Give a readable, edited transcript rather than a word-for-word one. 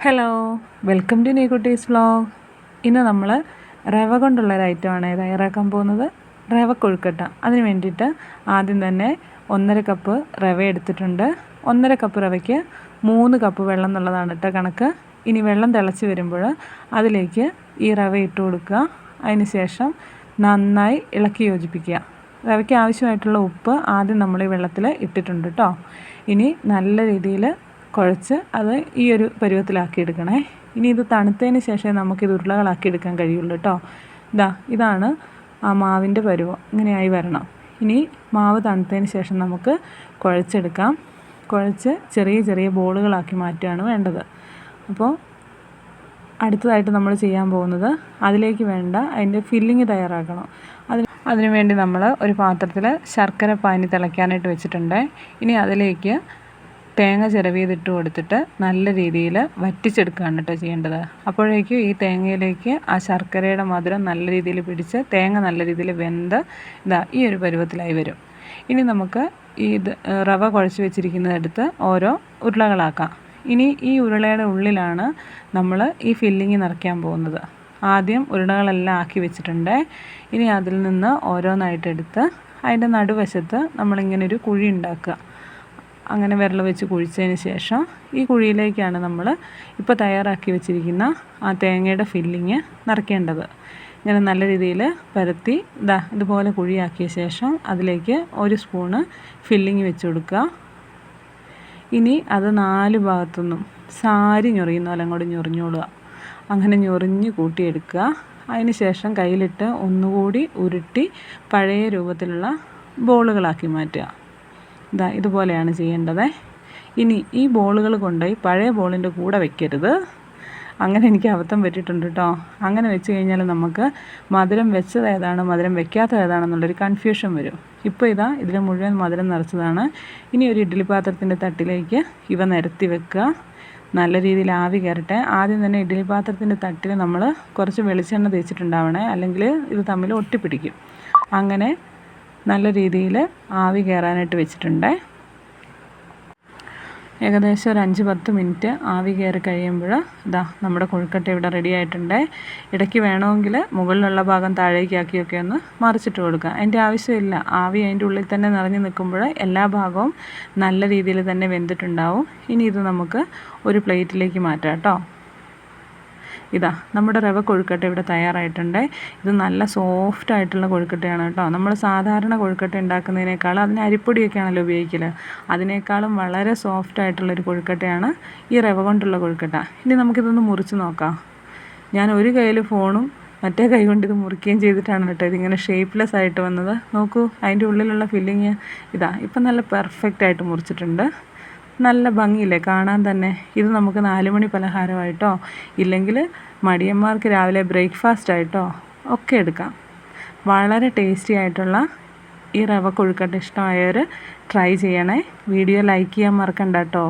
Hello, welcome to Neekuttees vlog. ഇന്ന് നമ്മൾ റവ കൊണ്ടുള്ളൊരു ഐറ്റമാണ് തയ്യാറാക്കാൻ പോകുന്നത്. റവ കൊഴുക്കട്ട. അതിന് വേണ്ടിയിട്ട് ആദ്യം തന്നെ 1.5 കപ്പ് റവ എടുത്തിട്ടുണ്ട്. 1.5 കപ്പ് റവയ്ക്ക് 3 കപ്പ് വെള്ളം എന്നുള്ളതാണ് കേട്ടോ കണക്ക്. ഇനി വെള്ളം തിളച്ച് വരുമ്പോൾ അതിലേക്ക് ഈ റവ ഇട്ട് കൊടുക്കുക. അതിന് ശേഷം നന്നായി ഇളക്കി യോജിപ്പിക്കുക. റവയ്ക്ക് ആവശ്യമായിട്ടുള്ള ഉപ്പ് ആദ്യം നമ്മൾ ഈ വെള്ളത്തിൽ ഇട്ടിട്ടുണ്ട് കേട്ടോ. ഇനി നല്ല രീതിയിൽ കുഴച്ച് അത് ഈ ഒരു പരുവത്തിലാക്കി എടുക്കണേ. ഇനി ഇത് തണുത്തതിന് ശേഷമേ നമുക്കിത് ഉരുളകളാക്കി എടുക്കാൻ കഴിയുള്ളൂ കേട്ടോ. ഇതാണ് ആ മാവിൻ്റെ പരുവം. ഇങ്ങനെയായി വരണം. ഇനി മാവ് തണുത്തതിന് ശേഷം നമുക്ക് കുഴച്ചെടുക്കാം. കുഴച്ച് ചെറിയ ചെറിയ ബോളുകളാക്കി മാറ്റുകയാണ് വേണ്ടത്. അപ്പോൾ അടുത്തതായിട്ട് നമ്മൾ ചെയ്യാൻ പോകുന്നത് അതിലേക്ക് വേണ്ട അതിൻ്റെ ഫില്ലിങ് തയ്യാറാക്കണം. അതിനു വേണ്ടി നമ്മൾ ഒരു പാത്രത്തിൽ ശർക്കര പാനി തിളയ്ക്കാനായിട്ട് വെച്ചിട്ടുണ്ട്. ഇനി അതിലേക്ക് തേങ്ങ ചിരവിയതിട്ട് കൊടുത്തിട്ട് നല്ല രീതിയിൽ വറ്റിച്ചെടുക്കുകയാണ് കേട്ടോ ചെയ്യേണ്ടത്. അപ്പോഴേക്കും ഈ തേങ്ങയിലേക്ക് ആ ശർക്കരയുടെ മധുരം നല്ല രീതിയിൽ പിടിച്ച് തേങ്ങ നല്ല രീതിയിൽ വെന്ത് ഈ ഒരു പരുവത്തിലായി വരും. ഇനി നമുക്ക് റവ കുഴച്ച് വെച്ചിരിക്കുന്നതെടുത്ത് ഓരോ ഉരുളകളാക്കാം. ഇനി ഈ ഉരുളയുടെ ഉള്ളിലാണ് നമ്മൾ ഈ ഫില്ലിങ് നിറയ്ക്കാൻ പോകുന്നത്. ആദ്യം ഉരുളകളെല്ലാം ആക്കി വെച്ചിട്ടുണ്ട്. ഇനി അതിൽ നിന്ന് ഓരോന്നായിട്ട് എടുത്ത് അതിൻ്റെ നടുവശത്ത് നമ്മളിങ്ങനൊരു കുഴി ഉണ്ടാക്കുക. അങ്ങനെ വിരൽ വെച്ച് കുഴിച്ചതിന് ശേഷം ഈ കുഴിയിലേക്കാണ് നമ്മൾ ഇപ്പോൾ തയ്യാറാക്കി വെച്ചിരിക്കുന്ന ആ തേങ്ങയുടെ ഫില്ലിങ് നിറയ്ക്കേണ്ടത്. ഇങ്ങനെ നല്ല രീതിയിൽ പരത്തി ഇതുപോലെ കുഴിയാക്കിയ ശേഷം അതിലേക്ക് 1 സ്പൂണ് ഫില്ലിങ് വെച്ച് കൊടുക്കുക. ഇനി അത് 4 ഭാഗത്തുനിന്നും സാരി ഞൊറിയുന്ന പോലെ അങ്ങോട്ട് ഞൊറിഞ്ഞോളുക. അങ്ങനെ ഞൊറിഞ്ഞ് കൂട്ടിയെടുക്കുക. അതിന് ശേഷം കയ്യിലിട്ട് ഒന്നുകൂടി ഉരുട്ടി പഴയ രൂപത്തിലുള്ള ബോളുകളാക്കി മാറ്റുക. ഇതുപോലെയാണ് ചെയ്യേണ്ടത്. ഇനി ഈ ബോളുകൾ കൊണ്ടുപോയി പഴയ ബോളിൻ്റെ കൂടെ വെക്കരുത്. അങ്ങനെ എനിക്ക് അബദ്ധം പറ്റിയിട്ടുണ്ട് കേട്ടോ. അങ്ങനെ വെച്ച് കഴിഞ്ഞാൽ നമുക്ക് മധുരം വെച്ചത് ഏതാണ് മധുരം വെക്കാത്തത് ഏതാണെന്നുള്ളൊരു കൺഫ്യൂഷൻ വരും. ഇപ്പോൾ ഇതിൽ മുഴുവൻ മധുരം നിറച്ചതാണ്. ഇനി ഒരു ഇഡ്ഡലി പാത്രത്തിൻ്റെ തട്ടിലേക്ക് ഇവ നിരത്തി വെക്കുക. നല്ല രീതിയിൽ ആവി കയറട്ടെ. ആദ്യം തന്നെ ഇഡ്ഡലി പാത്രത്തിൻ്റെ തട്ടിൽ നമ്മൾ കുറച്ച് വെളിച്ചെണ്ണ തേച്ചിട്ടുണ്ടാവണേ, അല്ലെങ്കിൽ ഇത് തമ്മിൽ ഒട്ടിപ്പിടിക്കും. അങ്ങനെ നല്ല രീതിയിൽ ആവി കയറാനായിട്ട് വെച്ചിട്ടുണ്ട്. ഏകദേശം ഒരു 5-10 മിനിറ്റ് ആവി കയറി കഴിയുമ്പോൾ നമ്മുടെ കൊഴുക്കട്ട ഇവിടെ റെഡി ആയിട്ടുണ്ട്. ഇടയ്ക്ക് വേണമെങ്കിൽ മുകളിലുള്ള ഭാഗം താഴേക്കാക്കിയൊക്കെ ഒന്ന് മറിച്ചിട്ട് കൊടുക്കുക. അതിൻ്റെ ആവശ്യമില്ല. ആവി അതിൻ്റെ ഉള്ളിൽ തന്നെ നിറഞ്ഞു നിൽക്കുമ്പോൾ എല്ലാ ഭാഗവും നല്ല രീതിയിൽ തന്നെ വെന്തിട്ടുണ്ടാവും. ഇനി ഇത് നമുക്ക് ഒരു പ്ലേറ്റിലേക്ക് മാറ്റാം കേട്ടോ. നമ്മുടെ റവ കൊഴുക്കട്ട ഇവിടെ തയ്യാറായിട്ടുണ്ട്. ഇത് നല്ല സോഫ്റ്റ് ആയിട്ടുള്ള കൊഴുക്കട്ടയാണ് കേട്ടോ. നമ്മൾ സാധാരണ കൊഴുക്കട്ട ഉണ്ടാക്കുന്നതിനേക്കാളും അതിന് അരിപ്പൊടിയൊക്കെയാണല്ലോ ഉപയോഗിക്കൽ. അതിനേക്കാളും വളരെ സോഫ്റ്റ് ആയിട്ടുള്ളൊരു കൊഴുക്കട്ടയാണ് ഈ റവ കൊണ്ടുള്ള കൊഴുക്കട്ട. ഇനി നമുക്കിതൊന്ന് മുറിച്ച് നോക്കാം. ഞാൻ ഒരു കയ്യിൽ ഫോണും മറ്റേ കൈ കൊണ്ട് ഇത് മുറിക്കുകയും ചെയ്തിട്ടാണ് കേട്ടോ ഇതിങ്ങനെ ഷേപ്പ്ലെസ് ആയിട്ട് വന്നത്. നോക്കൂ, അതിൻ്റെ ഉള്ളിലുള്ള ഫില്ലിങ് ഇപ്പം നല്ല പെർഫെക്റ്റ് ആയിട്ട് മുറിച്ചിട്ടുണ്ട്. നല്ല ഭംഗിയില്ലേ കാണാൻ തന്നെ. ഇത് നമുക്ക് 4 മണി പലഹാരമായിട്ടോ ഇല്ലെങ്കിൽ മടിയന്മാർക്ക് രാവിലെ ബ്രേക്ക്ഫാസ്റ്റ് ആയിട്ടോ ഒക്കെ എടുക്കാം. വളരെ ടേസ്റ്റി ആയിട്ടുള്ള ഈ റവ കൊഴുക്കട്ട ഇഷ്ടമായവർ ട്രൈ ചെയ്യണേ. വീഡിയോ ലൈക്ക് ചെയ്യാൻ മറക്കണ്ട കേട്ടോ.